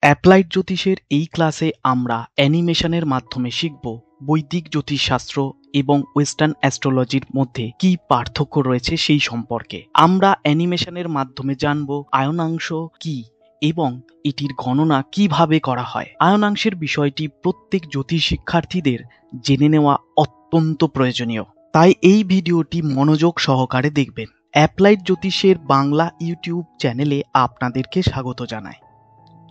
Applied জ্যোতিষের এই ক্লাসে আমরা অ্যানিমেশনের মাধ্যমে শিখব বৈদিক জ্যোতিষশাস্ত্র এবং ওয়েস্টার্ন অ্যাস্ট্রোলজির মধ্যে কি পার্থক্য রয়েছে সেই সম্পর্কে। আমরা অ্যানিমেশনের মাধ্যমে জানব আয়নাংশ কি এবং এটির গণনা কিভাবে করা হয়। আয়নাংশের বিষয়টি প্রত্যেক জ্যোতিষ শিক্ষার্থীদের জেনে নেওয়া অত্যন্ত প্রয়োজনীয়, তাই এই ভিডিওটি মনোযোগ সহকারে দেখবেন। অ্যাপ্লাইড জ্যোতিষের বাংলা ইউটিউব চ্যানেলে আপনাদেরকে স্বাগত জানাই।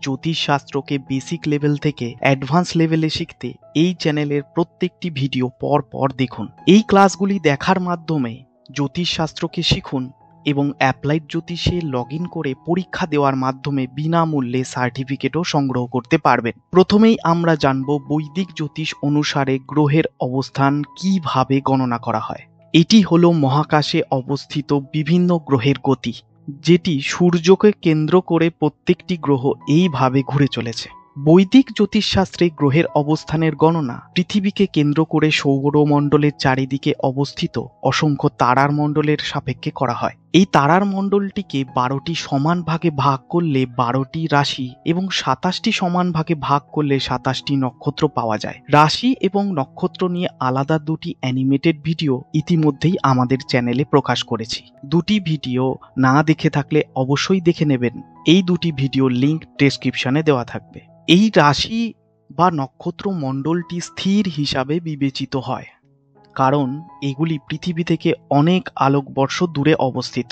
জ্যোতিষশাস্ত্রকে বেসিক লেভেল থেকে অ্যাডভান্স লেভেলে শিখতে এই চ্যানেলের প্রত্যেকটি ভিডিও পর পর দেখুন। এই ক্লাসগুলি দেখার মাধ্যমে জ্যোতিষশাস্ত্রকে শিখুন এবং অ্যাপ্লাইড জ্যোতিষে লগ ইন করে পরীক্ষা দেওয়ার মাধ্যমে বিনামূল্যে সার্টিফিকেটও সংগ্রহ করতে পারবেন। প্রথমেই আমরা জানব বৈদিক জ্যোতিষ অনুসারে গ্রহের অবস্থান কিভাবে গণনা করা হয়। এটি হলো মহাকাশে অবস্থিত বিভিন্ন গ্রহের গতি, যেটি সূর্যকে কেন্দ্র করে প্রত্যেকটি গ্রহ এইভাবে ঘুরে চলেছে। বৈদিক জ্যোতিষশাস্ত্রে গ্রহের অবস্থানের গণনা পৃথিবীকে কেন্দ্র করে সৌরমণ্ডলের চারিদিকে অবস্থিত অসংখ্য তারার মণ্ডলের সাপেক্ষে করা হয়। এই তারার মণ্ডলটিকে 12টি সমান ভাগে ভাগ করলে 12টি রাশি এবং 27টি সমান ভাগে ভাগ করলে 27টি নক্ষত্র পাওয়া যায়। রাশি এবং নক্ষত্র নিয়ে আলাদা দুটি অ্যানিমেটেড ভিডিও ইতিমধ্যেই আমাদের চ্যানেলে প্রকাশ করেছি। দুটি ভিডিও না দেখে থাকলে অবশ্যই দেখে নেবেন। এই দুটি ভিডিওর লিংক ডেসক্রিপশনে দেওয়া থাকবে। এই রাশি বা নক্ষত্র মণ্ডলটি স্থির হিসাবে বিবেচিত হয়, কারণ এগুলি পৃথিবী থেকে অনেক আলোকবর্ষ দূরে অবস্থিত।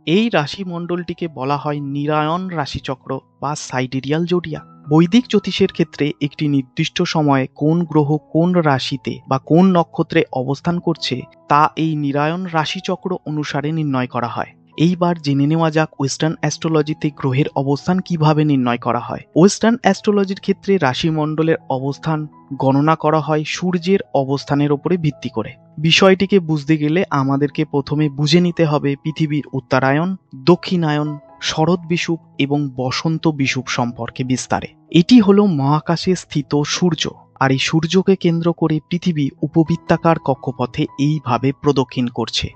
এই রাশি মণ্ডলটিকে বলা হয় নিরায়ন রাশিচক্র বা সাইডেরিয়াল জোডিয়াক। বৈদিক জ্যোতিষের ক্ষেত্রে একটি নির্দিষ্ট সময়ে কোন গ্রহ কোন রাশিতে বা কোন নক্ষত্রে অবস্থান করছে তা এই নিরায়ন রাশিচক্র অনুসারে নির্ণয় করা হয়। এইবার জেনে নেওয়া যাক ওয়েস্টার্ন অ্যাস্ট্রোলজিতে গ্রহের অবস্থান কিভাবে নির্ণয় করা হয়। ওয়েস্টার্ন অ্যাস্ট্রোলজির ক্ষেত্রে রাশিমণ্ডলের অবস্থান গণনা করা হয় সূর্যের অবস্থানের উপরে ভিত্তি করে। বিষয়টিকে বুঝতে গেলে আমাদেরকে প্রথমে বুঝে নিতে হবে পৃথিবীর উত্তরায়ণ, দক্ষিণায়ন, শরৎ বিষুব এবং বসন্ত বিষুব সম্পর্কে বিস্তারে। এটি হলো মহাকাশে স্থিত সূর্য, আর এই সূর্যকে কেন্দ্র করে পৃথিবী উপবৃত্তাকার কক্ষপথে এইভাবে প্রদক্ষিণ করছে।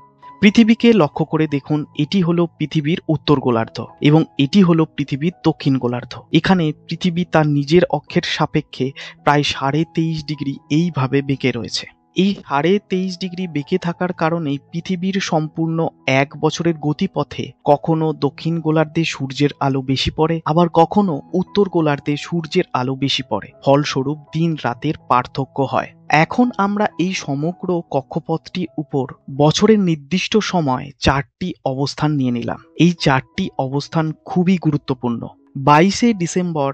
পৃথিবীকে লক্ষ্য করে দেখুন, এটি হলো পৃথিবীর উত্তর গোলার্ধ এবং এটি হলো পৃথিবীর দক্ষিণ গোলার্ধ। এখানে পৃথিবী তার নিজের অক্ষের সাপেক্ষে প্রায় 23.5 ডিগ্রি এইভাবে বেঁকে রয়েছে। এই 23.5 ডিগ্রি বেঁকে থাকার কারণে পৃথিবীর সম্পূর্ণ এক বছরের গতিপথে কখনো দক্ষিণ গোলার্ধে সূর্যের আলো বেশি পড়ে, আবার কখনো উত্তর গোলার্ধে সূর্যের আলো বেশি পড়ে। ফলস্বরূপ দিন রাতের পার্থক্য হয়। এখন আমরা এই সমগ্র কক্ষপথটির উপর বছরের নির্দিষ্ট সময় 4টি অবস্থান নিয়ে নিলাম। এই 4টি অবস্থান খুবই গুরুত্বপূর্ণ। 22শে ডিসেম্বর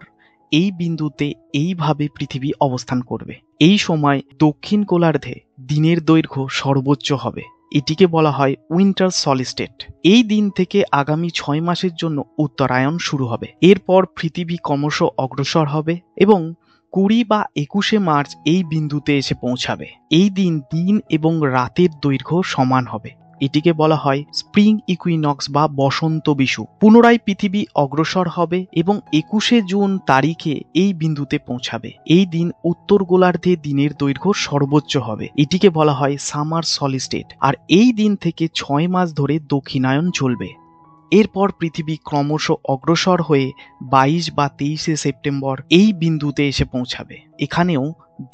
এই বিন্দুতে এইভাবে পৃথিবী অবস্থান করবে। এই সময় দক্ষিণ গোলার্ধে দিনের দৈর্ঘ্য সর্বোচ্চ হবে। এটিকে বলা হয় উইন্টার সলিস্টেট। এই দিন থেকে আগামী 6 মাসের জন্য উত্তরায়ণ শুরু হবে। এরপর পৃথিবী ক্রমশ অগ্রসর হবে এবং 20 বা 21শে মার্চ এই বিন্দুতে এসে পৌঁছাবে। এই দিন দিন এবং রাতের দৈর্ঘ্য সমান হবে। এটিকে বলা হয় স্প্রিং ইকুইনক্স বা বসন্ত বিষুব। পুনরায় পৃথিবী অগ্রসর হবে এবং 21শে জুন তারিখে এই বিন্দুতে পৌঁছাবে। এই দিন উত্তর গোলার্ধে দিনের দৈর্ঘ্য সর্বোচ্চ হবে। এটিকে বলা হয় সামার সলিস্টেট। আর এই দিন থেকে 6 মাস ধরে দক্ষিণায়ন চলবে। এরপর পৃথিবী ক্রমশ অগ্রসর হয়ে 22 বা 23শে সেপ্টেম্বর এই বিন্দুতে এসে পৌঁছাবে। এখানেও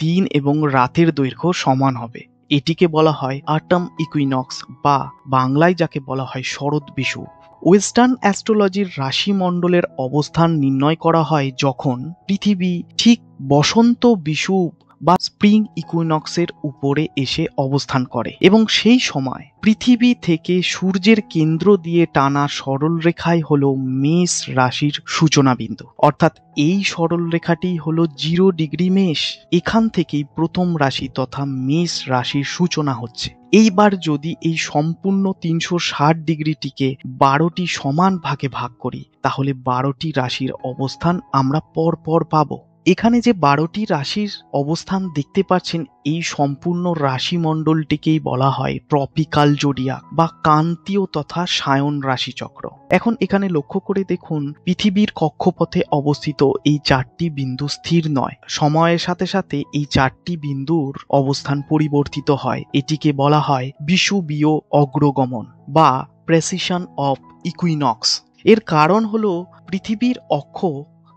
দিন এবং রাতের দৈর্ঘ্য সমান হবে। এটিকে বলা হয় অটম ইকুইনক্স বা বাংলায় যাকে বলা হয় শরৎ বিষুব। ওয়েস্টার্ন অ্যাস্ট্রোলজির রাশিমণ্ডলের অবস্থান নির্ণয় করা হয় যখন পৃথিবী ঠিক বসন্ত বিষুব বা স্প্রিং ইকুইনক্সের উপরে এসে অবস্থান করে এবং সেই সময় পৃথিবী থেকে সূর্যের কেন্দ্র দিয়ে টানা সরল রেখাই হলো মেষ রাশির সূচনা বিন্দু। অর্থাৎ এই সরল রেখাটি হলো 0 ডিগ্রি মেষ। এখান থেকেই প্রথম রাশি তথা মেষ রাশির সূচনা হচ্ছে। এইবার যদি এই সম্পূর্ণ 360 ডিগ্রিটিকে 12টি সমান ভাগে ভাগ করি, তাহলে 12টি রাশির অবস্থান আমরা পরপর পাবো। এখানে যে 12টি রাশির অবস্থান দেখতে পাচ্ছেন, এই সম্পূর্ণ রাশিমণ্ডলটিকেই বলা হয় ট্রপিক্যাল জোডিয়াক বা ক্রান্তীয় তথা সায়ন রাশিচক্র। এখন এখানে লক্ষ্য করে দেখুন, পৃথিবীর কক্ষপথে অবস্থিত এই 4টি বিন্দু স্থির নয়। সময়ের সাথে সাথে এই 4টি বিন্দুর অবস্থান পরিবর্তিত হয়। এটিকে বলা হয় বিষুবীয় অগ্রগমন বা প্রেসিশন অফ ইকুইনক্স। এর কারণ হলো পৃথিবীর অক্ষ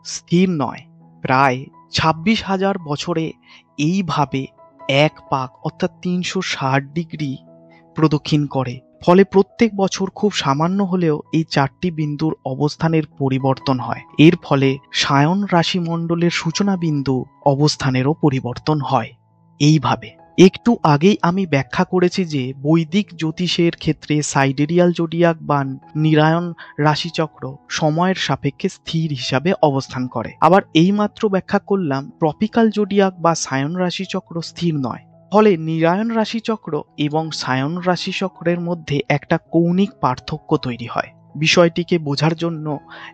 স্থির নয়। প্রায় 26,000 বছরে এইভাবে এক পাক অর্থাৎ 360 ডিগ্রি প্রদক্ষিণ করে। ফলে প্রত্যেক বছর খুব সামান্য হলেও এই 4টি বিন্দুর অবস্থানের পরিবর্তন হয়। এর ফলে সায়ন রাশিমণ্ডলের সূচনা বিন্দু অবস্থানেরও পরিবর্তন হয়। এইভাবে একটু আগেই আমি ব্যাখ্যা করেছি যে বৈদিক জ্যোতিষের ক্ষেত্রে সাইডেরিয়াল জোডিয়াক বা নিরায়ন রাশিচক্র সময়ের সাপেক্ষে স্থির হিসাবে অবস্থান করে। আবার এইমাত্র ব্যাখ্যা করলাম ট্রপিক্যাল জোডিয়াক বা সায়ন রাশিচক্র স্থির নয়। ফলে নিরায়ন রাশিচক্র এবং সায়ন রাশিচক্রের মধ্যে একটা কৌণিক পার্থক্য তৈরি হয়। বিষয়টিকে বোঝার জন্য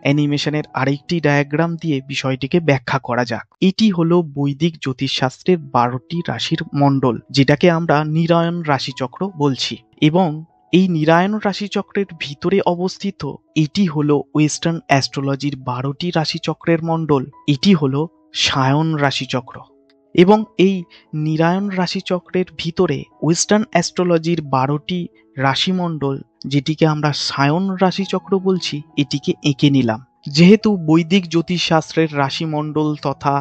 অ্যানিমেশনের আরেকটি ডায়াগ্রাম দিয়ে বিষয়টিকে ব্যাখ্যা করা যাক। এটি হলো বৈদিক জ্যোতিষশাস্ত্রের 12টি রাশির মণ্ডল, যেটাকে আমরা নিরায়ন রাশিচক্র বলছি। এবং এই নিরায়ন রাশিচক্রের ভিতরে অবস্থিত এটি হলো ওয়েস্টার্ন অ্যাস্ট্রোলজির 12টি রাশিচক্রের মণ্ডল। এটি হলো সায়ন রাশিচক্র। এবং এই নিরায়ন রাশিচক্রের ভিতরে ওয়েস্টার্ন অ্যাস্ট্রোলজির 12টি রাশিমণ্ডল, যেটিকে আমরা সায়ন রাশিচক্র বলছি, এটিকে এঁকে নিলাম। যেহেতু বৈদিক জ্যোতিষশাস্ত্রের রাশিমণ্ডল তথা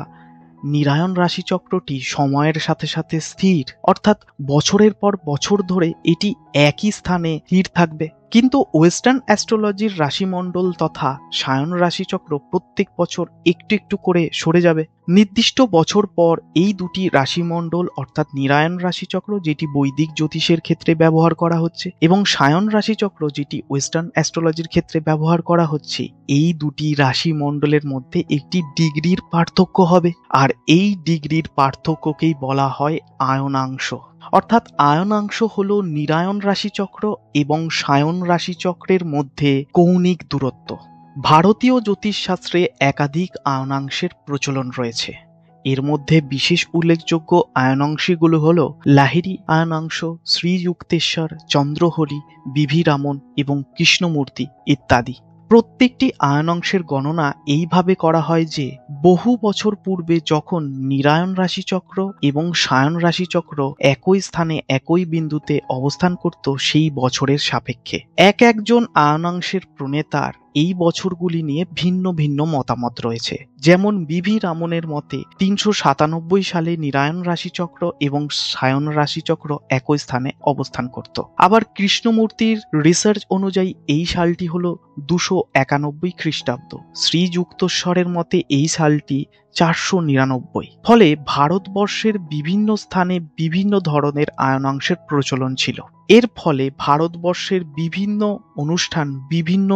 নিরায়ন রাশিচক্রটি সময়ের সাথে সাথে স্থির, অর্থাৎ বছরের পর বছর ধরে এটি একই স্থানে স্থির থাকবে, কিন্তু ওয়েস্টার্ন অ্যাস্ট্রোলজির রাশিমণ্ডল তথা সায়ন রাশিচক্র প্রত্যেক বছর একটু একটু করে সরে যাবে। নির্দিষ্ট বছর পর এই দুটি রাশিমণ্ডল অর্থাৎ নিরায়ন রাশিচক্র, যেটি বৈদিক জ্যোতিষের ক্ষেত্রে ব্যবহার করা হচ্ছে, এবং সায়ন রাশিচক্র, যেটি ওয়েস্টার্ন অ্যাস্ট্রোলজির ক্ষেত্রে ব্যবহার করা হচ্ছে, এই দুটি রাশিমণ্ডলের মধ্যে একটি ডিগ্রির পার্থক্য হবে। আর এই ডিগ্রির পার্থক্যকেই বলা হয় আয়নাংশ। অর্থাৎ আয়নাংশ হলো নিরায়ন রাশিচক্র এবং সায়ন রাশিচক্রের মধ্যে কৌণিক দূরত্ব। ভারতীয় জ্যোতিষশাস্ত্রে একাধিক আয়নাংশের প্রচলন রয়েছে। এর মধ্যে বিশেষ উল্লেখযোগ্য আয়নাংশগুলো হল লাহিড়ী আয়নাংশ, শ্রীযুক্তেশ্বর, চন্দ্রহরি, বিভিরামন এবং কৃষ্ণমূর্তি ইত্যাদি। প্রত্যেকটি আয়নাংশের গণনা এইভাবে করা হয় যে বহু বছর পূর্বে যখন নিরায়ন রাশিচক্র এবং সায়ন রাশিচক্র একই স্থানে একই বিন্দুতে অবস্থান করত, সেই বছরের সাপেক্ষে একজন আয়নাংশের প্রণেতার এই বছরগুলি নিয়ে ভিন্ন ভিন্ন মতামত রয়েছে। যেমন বিভি রামনের মতে 397 সালে নিরায়ন রাশিচক্র এবং সায়ন রাশিচক্র একই স্থানে অবস্থান করত। আবার কৃষ্ণমূর্তির রিসার্চ অনুযায়ী এই সালটি হলো 291 খ্রিস্টাব্দ। শ্রীযুক্তেশ্বরের মতে এই সালটি 499। ফলে ভারতবর্ষের বিভিন্ন স্থানে বিভিন্ন ধরনের আয়নাংশের প্রচলন ছিল। এর ফলে ভারতবর্ষের বিভিন্ন অনুষ্ঠান বিভিন্ন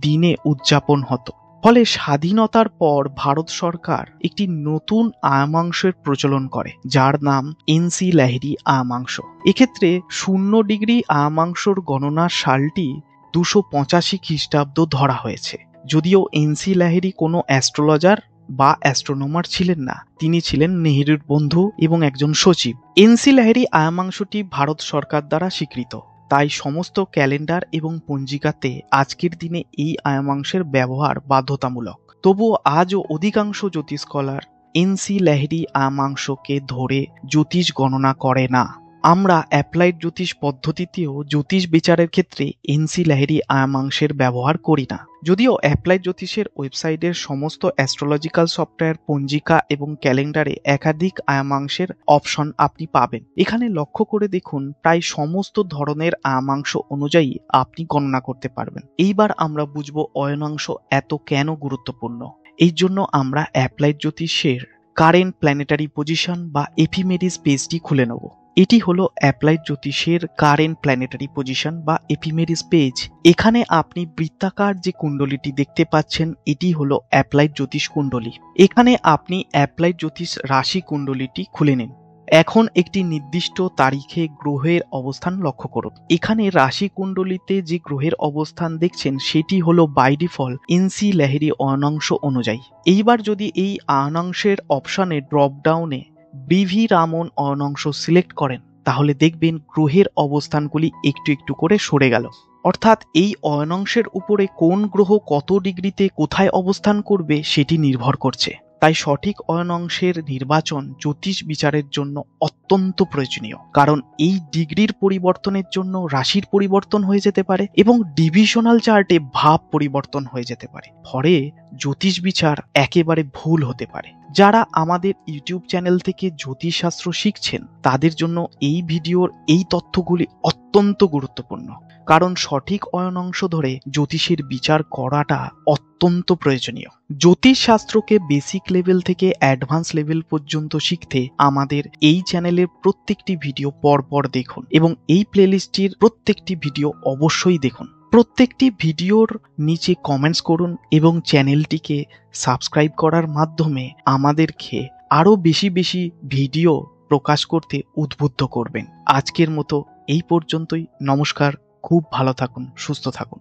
দিনে উদযাপন হতো। ফলে স্বাধীনতার পর ভারত সরকার একটি নতুন আয়নাংশের প্রচলন করে, যার নাম এনসি লাহিড়ী আয়নাংশ। এক্ষেত্রে 0 ডিগ্রি আয়নাংশর গণনার সালটি 285 খ্রিস্টাব্দ ধরা হয়েছে। যদিও এনসি লাহিড়ী কোনো অ্যাস্ট্রোলজার বা অ্যাস্ট্রোনমার ছিলেন না, তিনি ছিলেন নেহেরুর বন্ধু এবং একজন সচিব। এনসি লাহিড়ী আয়নাংশটি ভারত সরকার দ্বারা স্বীকৃত, তাই সমস্ত ক্যালেন্ডার এবং পঞ্জিকাতে আজকের দিনে এই আয়নাংশের ব্যবহার বাধ্যতামূলক। তবুও আজও অধিকাংশ জ্যোতিষ স্কলার এনসি লাহিড়ী আয়নাংশকে ধরে জ্যোতিষ গণনা করে না। আমরা অ্যাপ্লাইড জ্যোতিষ পদ্ধতিতেও জ্যোতিষ বিচারের ক্ষেত্রে এনসি লাহিড়ী আয়নাংশের ব্যবহার করি না। যদিও অ্যাপ্লাইড জ্যোতিষের ওয়েবসাইটের সমস্ত অ্যাস্ট্রোলজিক্যাল সফটওয়্যার, পঞ্জিকা এবং ক্যালেন্ডারে একাধিক আয়নাংশের অপশন আপনি পাবেন। এখানে লক্ষ্য করে দেখুন, প্রায় সমস্ত ধরনের আয়নাংশ অনুযায়ী আপনি গণনা করতে পারবেন। এইবার আমরা বুঝবো অয়নাংশ এত কেন গুরুত্বপূর্ণ। এই জন্য আমরা অ্যাপ্লাইড জ্যোতিষের কারেন্ট প্ল্যানেটারি পজিশন বা এফিমেরিস পেজটি খুলে নেব। এটি হলো অ্যাপ্লাইড জ্যোতিষের কারেন্ট প্ল্যানেটারি পজিশন বা এফিমেরিস পেজ। এখানে আপনি বৃত্তাকার যে কুণ্ডলীটি দেখতে পাচ্ছেন, এটি হলো অ্যাপ্লাইড জ্যোতিষ কুণ্ডলী। এখানে আপনি অ্যাপ্লাইড জ্যোতিষ রাশি কুণ্ডলীটি খুলে নিন। এখন একটি নির্দিষ্ট তারিখে গ্রহের অবস্থান লক্ষ্য করুন। এখানে রাশি কুণ্ডলীতে যে গ্রহের অবস্থান দেখছেন, সেটি হলো বাই ডিফল্ট এনসি লাহিড়ী অয়নাংশ অনুযায়ী। এইবার যদি এই আয়নাংশের অপশনে ড্রপ ডাউনে বিভি রামন অয়নাংশ সিলেক্ট করেন, তাহলে দেখবেন গ্রহের অবস্থানগুলি একটু একটু করে সরে গেল। অর্থাৎ এই অয়নাংশের উপরে কোন গ্রহ কত ডিগ্রিতে কোথায় অবস্থান করবে সেটি নির্ভর করছে। তাই সঠিক অয়নাংশের নির্বাচন জ্যোতিষ বিচারের জন্য অত্যন্ত প্রয়োজনীয়, কারণ এই ডিগ্রির পরিবর্তনের জন্য রাশির পরিবর্তন হয়ে যেতে পারে এবং ডিভিশনাল চার্টে ভাব পরিবর্তন হয়ে যেতে পারে। ফলে জ্যোতিষ বিচার একেবারে ভুল হতে পারে। যারা আমাদের ইউটিউব চ্যানেল থেকে জ্যোতিষশাস্ত্র শিখছেন তাদের জন্য এই ভিডিওর এই তথ্যগুলি অত্যন্ত গুরুত্বপূর্ণ, কারণ সঠিক অয়নাংশ ধরে জ্যোতিষের বিচার করাটা অত্যন্ত প্রয়োজনীয়। জ্যোতিষ শাস্ত্রকে বেসিক লেভেল থেকে অ্যাডভান্স লেভেল পর্যন্ত শিখতে আমাদের এই চ্যানেলের প্রত্যেকটি ভিডিও পরপর দেখুন এবং এই প্লেলিস্টটির প্রত্যেকটি ভিডিও অবশ্যই দেখুন। প্রত্যেকটি ভিডিওর নিচে কমেন্টস করুন এবং চ্যানেলটিকে সাবস্ক্রাইব করার মাধ্যমে আমাদেরকে আরও বেশি বেশি ভিডিও প্রকাশ করতে উদ্বুদ্ধ করবেন। আজকের মতো এই পর্যন্তই। নমস্কার। খুব ভালো থাকুন, সুস্থ থাকুন।